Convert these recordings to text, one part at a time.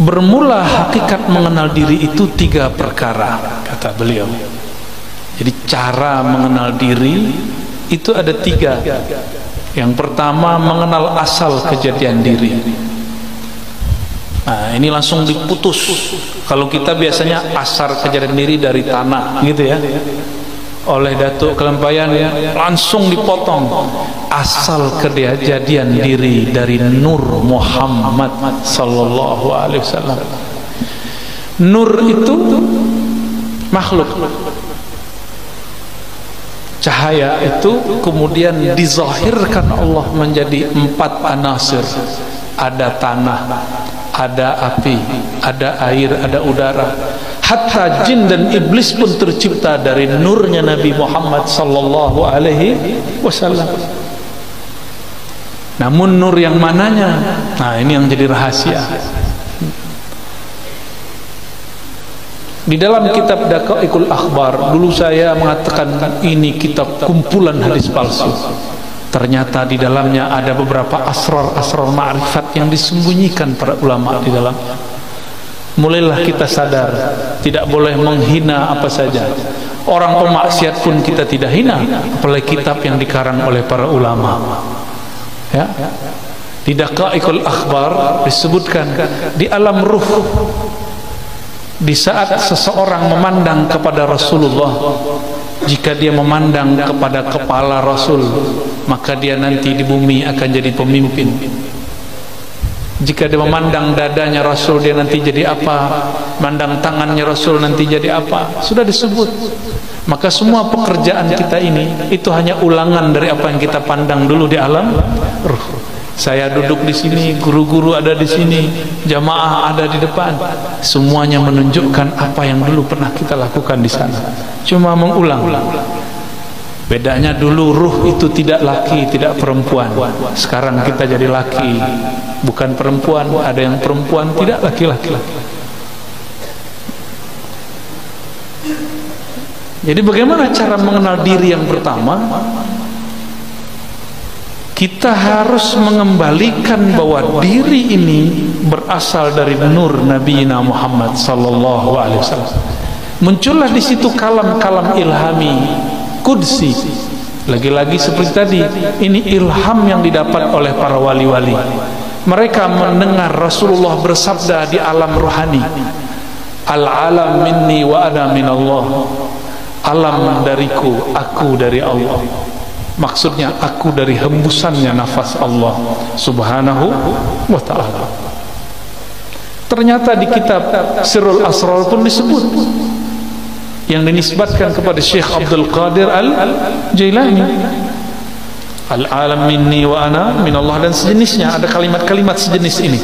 Bermula hakikat mengenal diri itu 3 perkara, kata beliau. Jadi cara mengenal diri itu ada 3. Yang pertama, mengenal asal kejadian diri. Nah, ini langsung diputus. Kalau kita biasanya asal kejadian diri dari tanah, gitu ya. Oleh Datuk Kelempayan ya, langsung dipotong. Asal kejadian diri dari Nur Muhammad sallallahu alaihi wasallam. Nur itu makhluk. Cahaya itu kemudian dizahirkan Allah menjadi 4 anasir. Ada tanah, ada api, ada air, ada udara. Hatta jin dan iblis pun tercipta dari nurnya Nabi Muhammad sallallahu alaihi wasallam. Namun nur yang mananya? Nah, ini yang jadi rahasia. Di dalam kitab Daqaiqul Akhbar, dulu saya mengatakan ini kitab kumpulan hadis palsu. Ternyata di dalamnya ada beberapa asrar-asrar ma'rifat yang disembunyikan para ulama di dalamnya. Mulailah kita sadar, tidak boleh menghina apa saja. Orang pemaksiat pun kita tidak hina, apalagi kitab yang dikarang oleh para ulama. Ya. Di Daqaiqul Akhbar disebutkan di alam ruh, di saat seseorang memandang kepada Rasulullah, jika dia memandang kepada kepala Rasul, maka dia nanti di bumi akan jadi pemimpin. Jika dia memandang dadanya Rasul, dia nanti jadi apa? Mandang tangannya Rasul, nanti jadi apa? Sudah disebut. Maka semua pekerjaan kita ini itu hanya ulangan dari apa yang kita pandang dulu di alam ruh. Saya duduk di sini, guru-guru ada di sini, jamaah ada di depan. Semuanya menunjukkan apa yang dulu pernah kita lakukan di sana. Cuma mengulang. Bedanya dulu ruh itu tidak laki, tidak perempuan. Sekarang kita jadi laki, bukan perempuan. Ada yang perempuan, tidak laki-laki. Jadi bagaimana cara mengenal diri yang pertama? Kita harus mengembalikan bahwa diri ini berasal dari nur Nabi Muhammad sallallahu alaihi wasallam. Muncullah di situ kalam-kalam ilhami Qudsi. Lagi-lagi seperti tadi, ini ilham yang didapat oleh para wali-wali. Mereka mendengar Rasulullah bersabda di alam rohani, Al-alam minni wa ana minallah. Alam dariku, aku dari Allah. Maksudnya aku dari hembusannya nafas Allah subhanahu wa ta'ala. Ternyata di kitab Sirrul Asrar pun disebut, yang dinisbatkan kepada Syekh Abdul Qadir Al-Jailani, Al-alam minni wa ana minallah, dan sejenisnya. Ada kalimat-kalimat sejenis ini.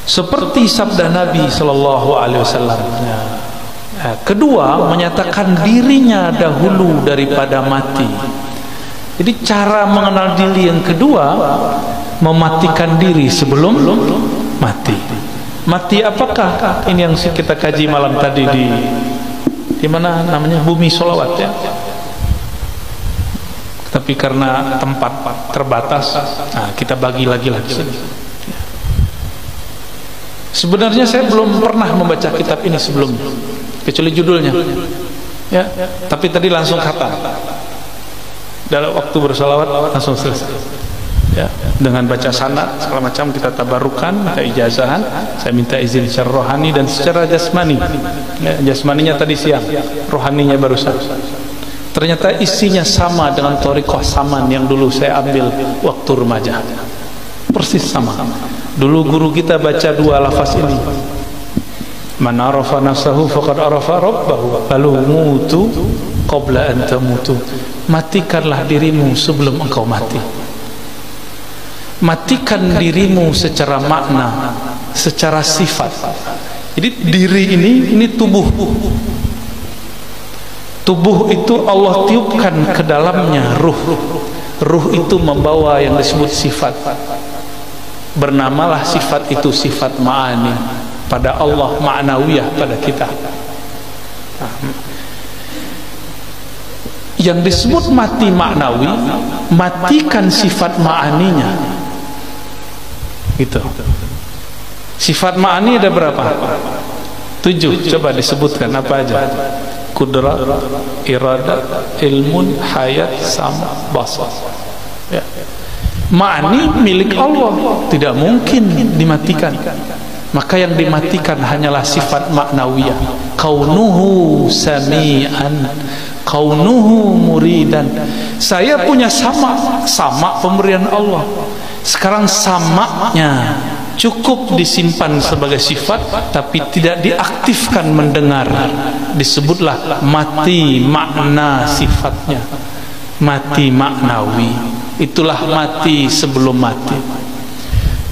Seperti sabda Nabi sallallahu alaihi wasallam. Kedua, menyatakan dirinya dahulu daripada mati. Jadi cara mengenal diri yang kedua, mematikan diri sebelum mati. Mati apakah? Ini yang kita kaji malam tadi di mana namanya, Bumi Sholawat ya. Tapi karena tempat terbatas, kita bagi lagi sini. Sebenarnya saya belum pernah membaca kitab ini sebelumnya, kecuali judulnya ya, tapi tadi langsung khatam dalam waktu bersalawat, langsung selesai ya, dengan baca sanad segala macam. Kita tabarukan, minta ijazahan, saya minta izin secara rohani dan secara jasmani ya, jasmaninya tadi siang, rohaninya barusan. Ternyata isinya sama dengan thariqah Saman yang dulu saya ambil waktu remaja, persis sama. Dulu guru kita baca 2 lafaz ini, man arafa nafsahu faqad arafa rabbahu, lalu mutu qabla an tamutu. Matikanlah dirimu sebelum engkau mati. Matikan dirimu secara makna, secara sifat. Jadi diri ini tubuh. Tubuh itu Allah tiupkan ke dalamnya ruh. Ruh itu membawa yang disebut sifat. Bernamalah sifat itu sifat ma'ani pada Allah, ma'nawiyah pada kita. Yang disebut mati maknawi, matikan sifat ma'aninya. Gitu. Sifat ma'ani ada berapa? 7. Coba disebutkan apa aja? Kudrat, iradat, ilmun, hayat, sama, basar. Ya. Ma'ani milik Allah, tidak mungkin dimatikan. Maka yang dimatikan hanyalah sifat maknawiyah. Kaunuhu sami'an, kaunuhu muridan. Saya punya sama pemberian Allah. Sekarang samanya cukup disimpan sebagai sifat, tapi tidak diaktifkan mendengar. Disebutlah mati makna sifatnya, mati maknawi. Itulah mati sebelum mati.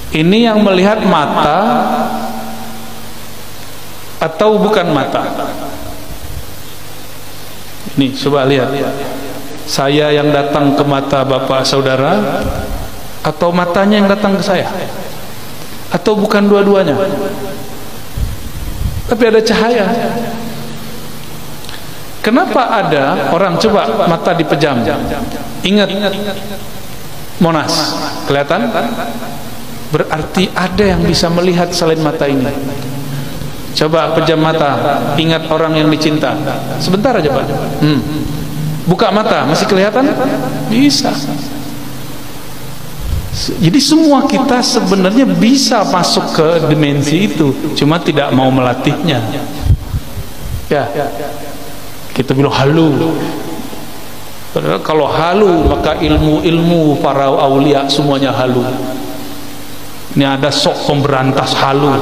Ini yang melihat mata atau bukan mata? Ini coba lihat. Saya yang datang ke mata bapak saudara, atau matanya yang datang ke saya? Atau bukan dua-duanya? Tapi ada cahaya. Kenapa ada orang coba mata dipejam? Ingat Monas, kelihatan? Berarti ada yang bisa melihat selain mata ini. Coba pejam mata, ingat orang yang dicinta. Sebentar aja Pak. Buka mata, masih kelihatan? Bisa. Jadi semua kita sebenarnya bisa masuk ke dimensi itu, cuma tidak mau melatihnya. Ya, kita bilang halu. Padahal kalau halu, maka ilmu para aulia semuanya halu. Ini ada sok pemberantas halu,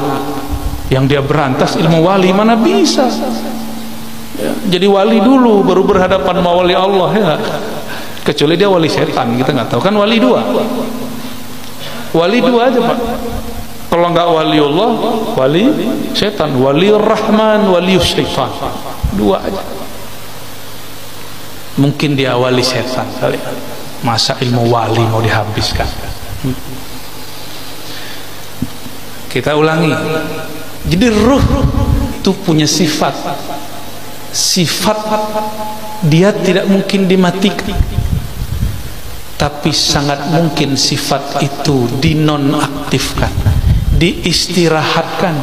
yang dia berantas ilmu wali, mana bisa ya, jadi wali dulu baru berhadapan sama wali Allah ya. Kecuali dia wali setan, kita nggak tahu kan. Wali dua aja Pak. Kalau nggak wali Allah, wali setan, wali rahman, wali syaitan, dua aja. Mungkin dia wali setan kali. Masa ilmu wali mau dihabiskan? Kita ulangi. Jadi ruh itu punya sifat dia tidak mungkin dimatikan, tapi sangat mungkin sifat itu dinonaktifkan, diistirahatkan.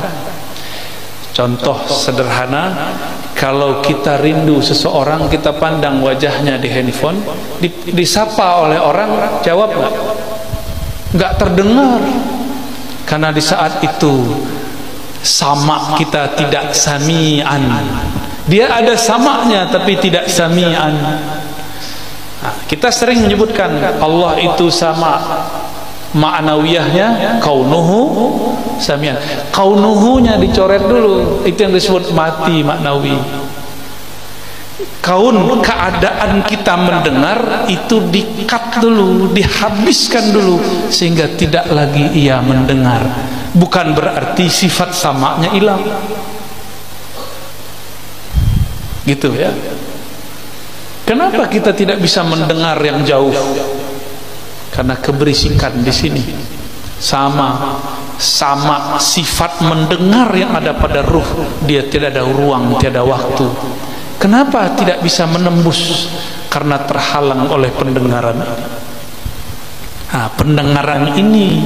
Contoh sederhana, kalau kita rindu seseorang, kita pandang wajahnya di handphone, disapa oleh orang, jawab nggak terdengar. Karena di saat itu sama kita tidak sami'an. Dia ada samanya tapi tidak sami'an. Nah, kita sering menyebutkan Allah itu sama. Ma'nawiyahnya kaunuhu sami'an. Kaunuhunya dicoret dulu. Itu yang disebut mati maknawi. Kaun, keadaan kita mendengar itu di-cut dulu, dihabiskan dulu, sehingga tidak lagi ia mendengar. Bukan berarti sifat samanya hilang, gitu ya. Kenapa kita tidak bisa mendengar yang jauh? Karena keberisikan di sini. Sama sifat mendengar yang ada pada ruh, dia tidak ada ruang, tiada waktu. Kenapa tidak bisa menembus? Karena terhalang oleh pendengaran. Nah, pendengaran ini,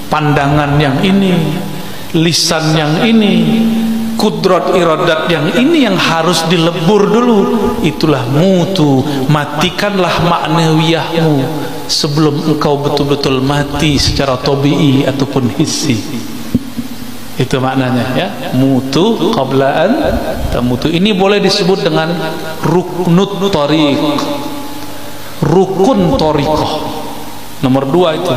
pandangan yang ini, lisan yang ini, kudrat iradat yang ini yang harus dilebur dulu. Itulah mutu, matikanlah maknawiyahmu sebelum engkau betul-betul mati secara tabi'i ataupun hissi. Itu maknanya ya, mutu qablaan tamutu. Ini boleh disebut dengan ruknut thariq, rukun thariqah nomor 2 itu.